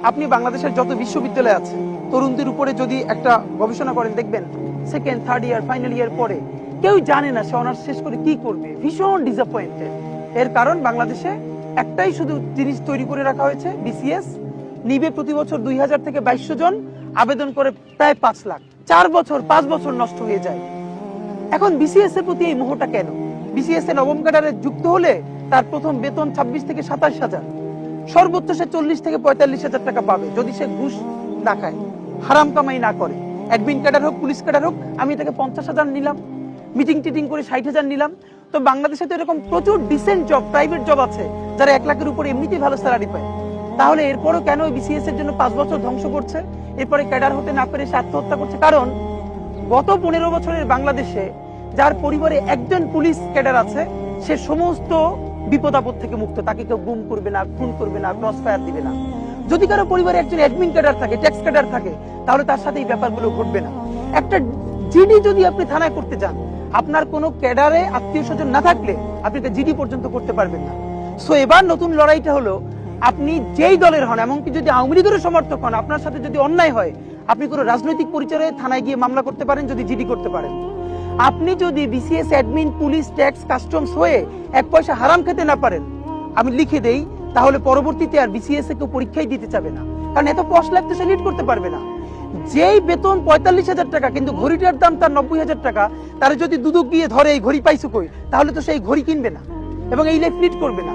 আপনি বাংলাদেশের যত বিশ্ববিদ্যালয় আছে তরুণদের উপরে যদি একটা গবেষণা করেন, দেখবেন second third year final year পরে কেউ জানে না সে অনার্স শেষ করে কি করবে, ভীষণ ডিসঅ্যাপয়েন্টেড। এর কারণ বাংলাদেশে একটাই শুধু জিনিস তৈরি করে রাখা হয়েছে, বিসিএস নিবে প্রতি বছর 2000 থেকে 2200 জন, আবেদন করে প্রায় 5 লাখ, 4 বছর 5 বছর নষ্ট হয়ে যায়। এখন বিসিএস এর প্রতি এই মোহটা কেন? বিসিএস এ নবম ক্যাডারে যুক্ত হলে তার প্রথম বেতন 26 থেকে 27,000, সর্বোচ্চ সে 40 থেকে 45,000 টাকা পাবে যদি সে ঘুষ না খায়, হারাম কামাই না করে। অ্যাডমিন ক্যাডার হোক, পুলিশ ক্যাডার হোক, আমি এটাকে 50,000 নিলাম, মিটিং টিটিং করে 60,000 নিলাম। তো বাংলাদেশে তো এরকম প্রচুর ডিসেন্ট জব, প্রাইভেট জব আছে যারা 1 লাখের উপরে এমনিতেই ভালো স্যালারি পায়। তাহলে এরপরও কেন বিসিএস এর জন্য 5 বছর ধ্বংস করছে, এরপরে ক্যাডার হতে না পেরে সে আত্মহত্যা করছে? কারণ গত 15 বছরের বাংলাদেশে যার পরিবারে একজন পুলিশ ক্যাডার আছে, সে সমস্ত বিপদ আপদ থেকে মুক্ত। তাকে কেউ গুম করবে না, খুন করবে না, ক্রস ফায়ার দিবে না। যদি কারো পরিবারে একজন অ্যাডমিন ক্যাডার থাকে, ট্যাক্স ক্যাডার থাকে, তাহলে তার সাথে এই ব্যাপারগুলো ঘটবে না। একটা জিডি যদি আপনি থানায় করতে যান, আপনার কোনো ক্যাডারে আত্মীয় স্বজন না থাকলে আপনি এটা জিডি পর্যন্ত করতে পারবেন না। সো এবার নতুন লড়াইটা হলো, আপনি যেই দলের হন, এমনকি যদি আওয়ামী লীগের সমর্থক হন, আপনার সাথে যদি অন্যায় হয়, আপনি কোনো রাজনৈতিক পরিচয়ে থানায় গিয়ে মামলা করতে পারেন যদি জিডি করতে পারেন। আপনি যদি BCS admin, police, tax, customs হয়ে 1 পয়সা হারাম খেতে না পারেন, আমি লিখে দেই, তাহলে পরবর্তীতে আর বিসিএস এ কেউ পরীক্ষাই দিতে চাবে না। কারণ এত পশ লাগতে সে লিড করতে পারবে না। যেই বেতন 45,000 টাকা কিন্তু ঘড়িটার দাম তার 90,000 টাকা, তার যদি দুদক গিয়ে ধরে এই ঘড়ি পাইছো কই, তাহলে তো সেই ঘড়ি কিনবে না এবং এই লাইফ লিড করবে না।